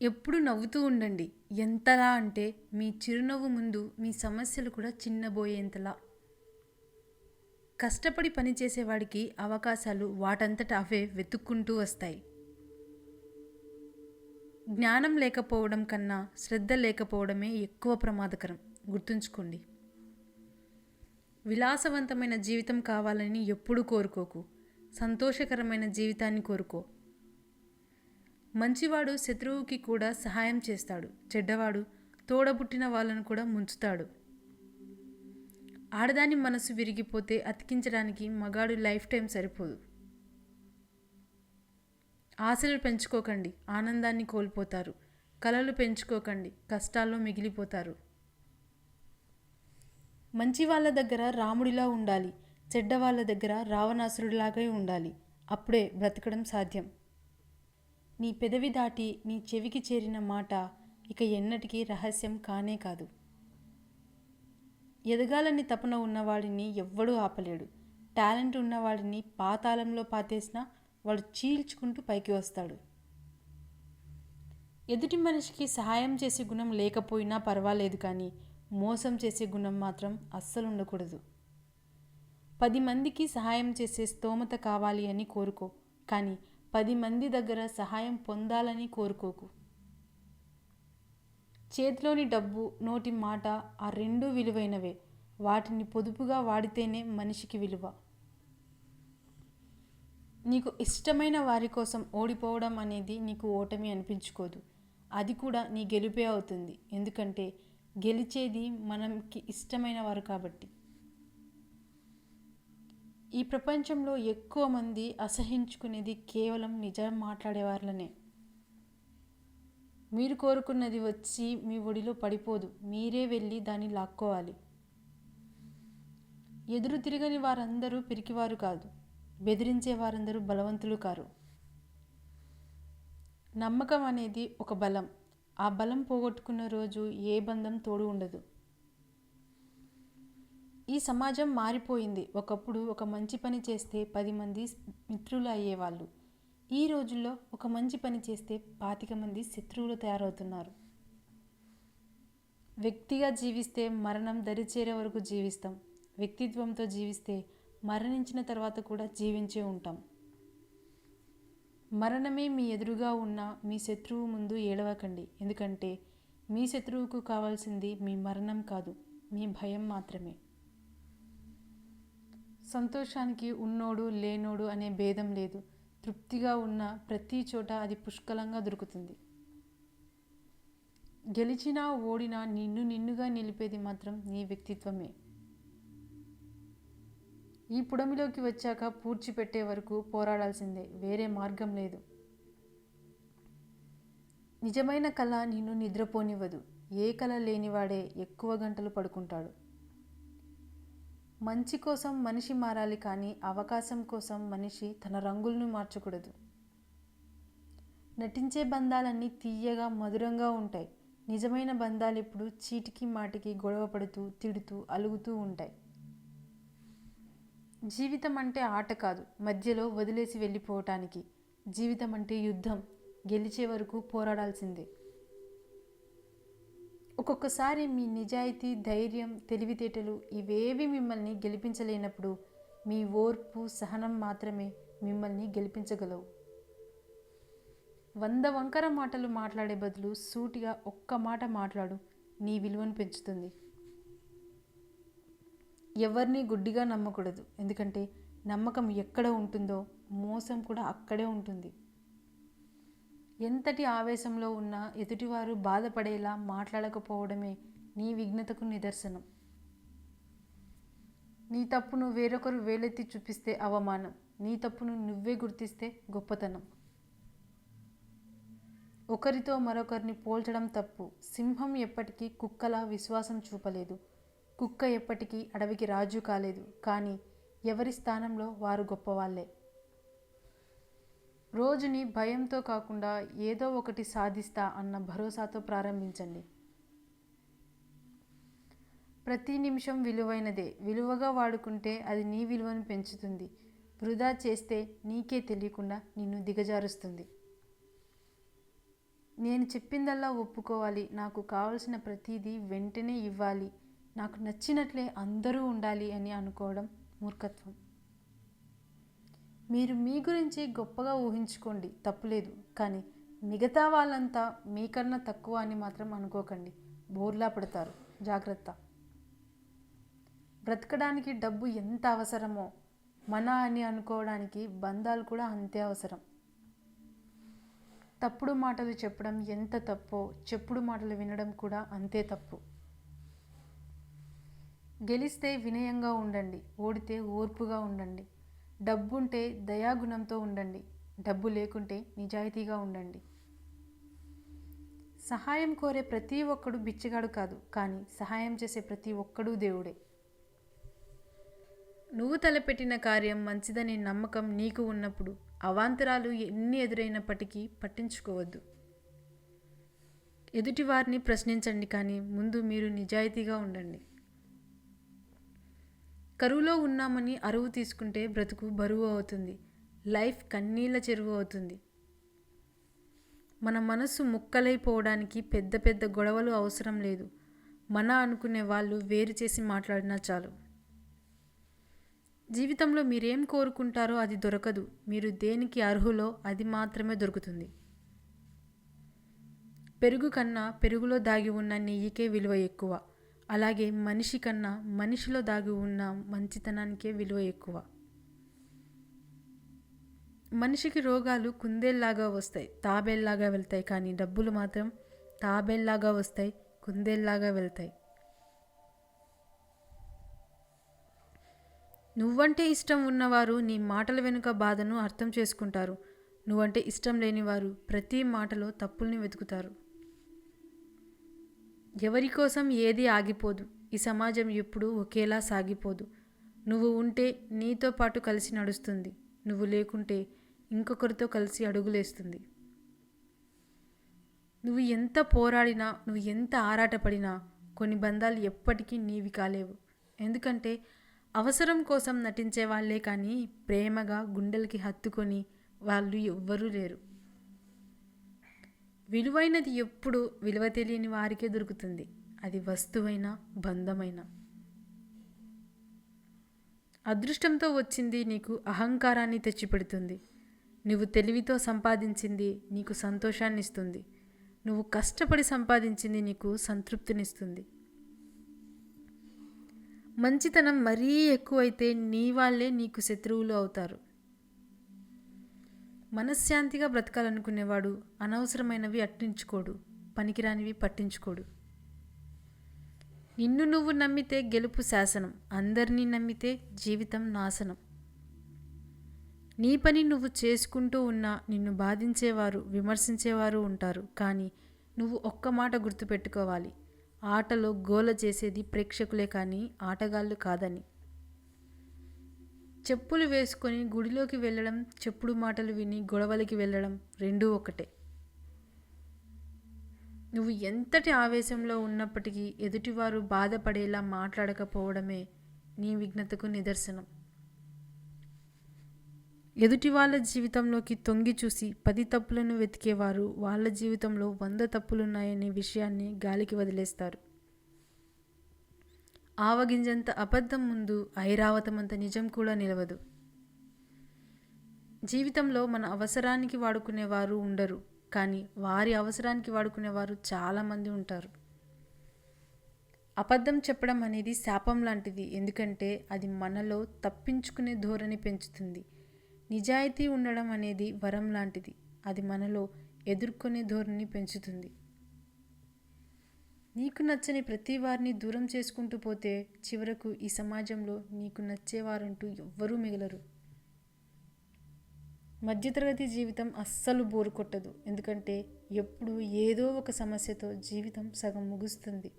ఎప్పుడు నవ్వుతూ ఉండండి. ఎంతలా అంటే మీ చిరునవ్వు ముందు మీ సమస్యలు కూడా చిన్నబోయేంతలా. కష్టపడి పనిచేసేవాడికి అవకాశాలు వాటంతట అవే వెతుక్కుంటూ వస్తాయి. జ్ఞానం లేకపోవడం కన్నా శ్రద్ధ లేకపోవడమే ఎక్కువ ప్రమాదకరం. గుర్తుంచుకోండి. విలాసవంతమైన జీవితం కావాలని ఎప్పుడూ కోరుకోకు. సంతోషకరమైన జీవితాన్ని కోరుకో. మంచివాడు శత్రువుకి కూడా సహాయం చేస్తాడు. చెడ్డవాడు తోడబుట్టిన వాళ్ళను కూడా ముంచుతాడు. ఆడదాని మనసు విరిగిపోతే అతికించడానికి మగాడు లైఫ్ టైం సరిపోదు. ఆశలు పెంచుకోకండి, ఆనందాన్ని కోల్పోతారు. కలలు పెంచుకోకండి, కష్టాల్లో మిగిలిపోతారు. మంచి వాళ్ళ దగ్గర రాముడిలా ఉండాలి, చెడ్డ వాళ్ళ దగ్గర రావణాసురుడిలాగే ఉండాలి. అప్పుడే బ్రతకడం సాధ్యం. నీ పెదవి దాటి నీ చెవికి చేరిన మాట ఇక ఎన్నటికీ రహస్యం కానే కాదు. ఎదగాలని తపన ఉన్నవాడిని ఎవ్వడూ ఆపలేడు. టాలెంట్ ఉన్నవాడిని పాతాళంలో పాతేసినా వాడు చీల్చుకుంటూ పైకి వస్తాడు. ఎదుటి మనిషికి సహాయం చేసే గుణం లేకపోయినా పర్వాలేదు, కానీ మోసం చేసే గుణం మాత్రం అస్సలు ఉండకూడదు. 10 మందికి సహాయం చేసే స్తోమత కావాలి అని కోరుకో, కానీ 10 మంది దగ్గర సహాయం పొందాలని కోరుకోకు. చేతిలోని డబ్బు, నోటి మాట ఆ రెండూ విలువైనవే. వాటిని పొదుపుగా వాడితేనే మనిషికి విలువ. నీకు ఇష్టమైన వారి కోసం ఓడిపోవడం అనేది నీకు ఓటమి అనిపించుకోదు. అది కూడా నీ గెలుపే అవుతుంది. ఎందుకంటే గెలిచేది మనకి ఇష్టమైన వారు కాబట్టి. ఈ ప్రపంచంలో ఎక్కువ మంది అసహించుకునేది కేవలం నిజం మాట్లాడేవాళ్ళనే. మీరు కోరుకున్నది వచ్చి మీ ఒడిలో పడిపోదు, మీరే వెళ్ళి దాన్ని లాక్కోవాలి. ఎదురు తిరగని వారందరూ పిరికివారు కాదు, బెదిరించే వారందరూ బలవంతులు కారు. నమ్మకం అనేది ఒక బలం. ఆ బలం పోగొట్టుకున్న రోజు ఏ బంధం తోడు ఉండదు. ఈ సమాజం మారిపోయింది. ఒకప్పుడు ఒక మంచి పని చేస్తే 10 మంది మిత్రులు అయ్యేవాళ్ళు. ఈ రోజుల్లో ఒక మంచి పని చేస్తే 25 మంది శత్రువులు తయారవుతున్నారు. వ్యక్తిగా జీవిస్తే మరణం దరిచేరే వరకు జీవిస్తాం. వ్యక్తిత్వంతో జీవిస్తే మరణించిన తర్వాత కూడా జీవించే ఉంటాం. మరణమే మీ ఎదురుగా ఉన్న మీ శత్రువు ముందు ఏడవకండి. ఎందుకంటే మీ శత్రువుకు కావాల్సింది మీ మరణం కాదు, మీ భయం మాత్రమే. సంతోషానికి ఉన్నోడు లేనోడు అనే భేదం లేదు. తృప్తిగా ఉన్న ప్రతి చోట అది పుష్కలంగా దొరుకుతుంది. గెలిచినా ఓడినా నిన్నుగా నిలిపేది మాత్రం నీ వ్యక్తిత్వమే. ఈ పుడమిలోకి వచ్చాక పూడ్చిపెట్టే వరకు పోరాడాల్సిందే, వేరే మార్గం లేదు. నిజమైన కళ నిన్ను నిద్రపోనివ్వదు. ఏ కళ లేనివాడే ఎక్కువ గంటలు పడుకుంటాడు. మంచి కోసం మనిషి మారాలి, కానీ అవకాశం కోసం మనిషి తన రంగులను మార్చకూడదు. నటించే బంధాలన్నీ తీయగా మధురంగా ఉంటాయి. నిజమైన బంధాలు ఎప్పుడు చీటికి మాటికి గొడవ పడుతూ తిడుతూ అలుగుతూ ఉంటాయి. జీవితం అంటే ఆట కాదు, మధ్యలో వదిలేసి వెళ్ళిపోవటానికి. జీవితం అంటే యుద్ధం, గెలిచే వరకు పోరాడాల్సిందే. ఒక్కొక్కసారి మీ నిజాయితీ, ధైర్యం, తెలివితేటలు ఇవేవి మిమ్మల్ని గెలిపించలేనప్పుడు మీ ఓర్పు, సహనం మాత్రమే మిమ్మల్ని గెలిపించగలవు. 100 వంకర మాటలు మాట్లాడే బదులు సూటిగా ఒక్క మాట మాట్లాడు, నీ విలువను పెంచుతుంది. ఎవరిని గుడ్డిగా నమ్మకూడదు. ఎందుకంటే నమ్మకం ఎక్కడ ఉంటుందో మోసం కూడా అక్కడే ఉంటుంది. ఎంతటి ఆవేశంలో ఉన్నా ఎదుటివారు బాధపడేలా మాట్లాడకపోవడమే నీ విఘ్నతకు నిదర్శనం. నీ తప్పును వేరొకరు వేలెత్తి చూపిస్తే అవమానం, నీ తప్పును నువ్వే గుర్తిస్తే గొప్పతనం. ఒకరితో మరొకరిని పోల్చడం తప్పు. సింహం ఎప్పటికీ కుక్కలా విశ్వాసం చూపలేదు. కుక్క ఎప్పటికీ అడవికి రాజు కాలేదు. కానీ ఎవరి స్థానంలో వారు గొప్పవాళ్లే. రోజుని భయంతో కాకుండా ఏదో ఒకటి సాధిస్తా అన్న భరోసాతో ప్రారంభించండి. ప్రతి నిమిషం విలువైనదే. విలువగా వాడుకుంటే అది నీ విలువను పెంచుతుంది. వృధా చేస్తే నీకే తెలియకుండా నిన్ను దిగజారుస్తుంది. నేను చెప్పిందల్లా ఒప్పుకోవాలి, నాకు కావలసిన ప్రతిదీ వెంటనే ఇవ్వాలి, నాకు నచ్చినట్లే అందరూ ఉండాలి అని అనుకోవడం మూర్ఖత్వం. మీరు మీ గురించి గొప్పగా ఊహించుకోండి, తప్పులేదు. కానీ మిగతా వాళ్ళంతా మీకన్నా తక్కువ అని మాత్రం అనుకోకండి. బోర్లా పడతారు. జాగ్రత్త. బ్రతకడానికి డబ్బు ఎంత అవసరమో మన అని అనుకోవడానికి బంధాలు కూడా అంతే అవసరం. తప్పుడు మాటలు చెప్పడం ఎంత తప్పో చెప్పుడు మాటలు వినడం కూడా అంతే తప్పు. గెలిస్తే వినయంగా ఉండండి, ఓడితే ఓర్పుగా ఉండండి. డబ్బుంటే దయాగుణంతో ఉండండి, డబ్బు లేకుంటే నిజాయితీగా ఉండండి. సహాయం కోరే ప్రతి ఒక్కడు బిచ్చగాడు కాదు, కానీ సహాయం చేసే ప్రతి ఒక్కడూ దేవుడే. నువ్వు తలపెట్టిన కార్యం మంచిదనే నమ్మకం నీకు ఉన్నప్పుడు అవాంతరాలు ఎన్ని ఎదురైనప్పటికీ పట్టించుకోవద్దు. ఎదుటివారిని ప్రశ్నించండి, కానీ ముందు మీరు నిజాయితీగా ఉండండి. కరువులో ఉన్నామని అరువు తీసుకుంటే బ్రతుకు బరువు అవుతుంది, లైఫ్ కన్నీళ్ళ చెరువు అవుతుంది. మన మనసు ముక్కలైపోవడానికి పెద్ద పెద్ద గొడవలు అవసరం లేదు. మన అనుకునే వాళ్ళు వేరు చేసి మాట్లాడినా చాలు. జీవితంలో మీరేం కోరుకుంటారో అది దొరకదు, మీరు దేనికి అర్హులో అది మాత్రమే దొరుకుతుంది. పెరుగు కన్నా పెరుగులో దాగి ఉన్న నెయ్యికే విలువ ఎక్కువ, అలాగే మనిషి కన్నా మనిషిలో దాగి ఉన్న మంచితనానికే విలువ ఎక్కువ. మనిషికి రోగాలు కుందేల్లాగా వస్తాయి, తాబేల్లాగా వెళ్తాయి, కానీ డబ్బులు మాత్రం తాబేల్లాగా వస్తాయి, కుందేల్లాగా వెళ్తాయి. నువ్వంటే ఇష్టం ఉన్నవారు నీ మాటల వెనుక బాధను అర్థం చేసుకుంటారు. నువ్వంటే ఇష్టం లేనివారు ప్రతి మాటలో తప్పుల్ని వెతుకుతారు. ఎవరి కోసం ఏది ఆగిపోదు, ఈ సమాజం ఎప్పుడూ ఒకేలా సాగిపోదు. నువ్వు ఉంటే నీతో పాటు కలిసి నడుస్తుంది, నువ్వు లేకుంటే ఇంకొకరితో కలిసి అడుగులేస్తుంది. నువ్వు ఎంత పోరాడినా, నువ్వు ఎంత ఆరాటపడినా కొన్ని బంధాలు ఎప్పటికీ నీవి కాలేవు. ఎందుకంటే అవసరం కోసం నటించే వాళ్ళే కానీ ప్రేమగా గుండెలకి హత్తుకొని వాళ్ళు ఎవ్వరూ లేరు. విలువైనది ఎప్పుడు విలువ తెలియని వారికే దొరుకుతుంది, అది వస్తువైనా బంధమైనా. అదృష్టంతో వచ్చింది నీకు అహంకారాన్ని తెచ్చిపెడుతుంది. నువ్వు తెలివితో సంపాదించింది నీకు సంతోషాన్ని ఇస్తుంది. నువ్వు కష్టపడి సంపాదించింది నీకు సంతృప్తినిస్తుంది. మంచితనం మరీ ఎక్కువైతే నీ వాళ్ళే నీకు శత్రువులు అవుతారు. మనశ్శాంతిగా బ్రతకాలనుకునేవాడు అనవసరమైనవి అట్టించుకోడు, పనికిరానివి పట్టించుకోడు. నిన్ను నువ్వు నమ్మితే గెలుపు శాసనం, అందరినీ నమ్మితే జీవితం నాశనం. నీ పని నువ్వు చేసుకుంటూ ఉన్నా నిన్ను బాధించేవారు, విమర్శించేవారు ఉంటారు. కానీ నువ్వు ఒక్క మాట గుర్తుపెట్టుకోవాలి, ఆటలో గోల చేసేది ప్రేక్షకులే కానీ ఆటగాళ్ళు కాదని. చెప్పులు వేసుకొని గుడిలోకి వెళ్ళడం, చెప్పుడు మాటలు విని గొడవలకి వెళ్ళడం రెండూ ఒకటే. నువ్వు ఎంతటి ఆవేశంలో ఉన్నప్పటికీ ఎదుటివారు బాధపడేలా మాట్లాడకపోవడమే నీ విఘ్నతకు నిదర్శనం. ఎదుటి వాళ్ళ జీవితంలోకి తొంగి చూసి 10 తప్పులను వెతికేవారు వాళ్ళ జీవితంలో 100 తప్పులున్నాయనే విషయాన్ని గాలికి వదిలేస్తారు. ఆవగింజంత అబద్ధం ముందు ఐరావతమంత నిజం కూడా నిలవదు. జీవితంలో మన అవసరానికి వాడుకునేవారు ఉండరు, కానీ వారి అవసరానికి వాడుకునేవారు చాలామంది ఉంటారు. అబద్ధం చెప్పడం అనేది శాపం లాంటిది, ఎందుకంటే అది మనలో తప్పించుకునే ధోరణి పెంచుతుంది. నిజాయితీ ఉండడం అనేది వరం లాంటిది, అది మనలో ఎదుర్కొనే ధోరణి పెంచుతుంది. నీకు నచ్చని ప్రతి వారిని దూరం చేసుకుంటూ పోతే చివరకు ఈ సమాజంలో నీకు నచ్చేవారంటూ ఎవ్వరూ మిగలరు. మధ్యతరగతి జీవితం అస్సలు బోరు కొట్టదు, ఎందుకంటే ఎప్పుడు ఏదో ఒక సమస్యతో జీవితం సగం ముగుస్తుంది.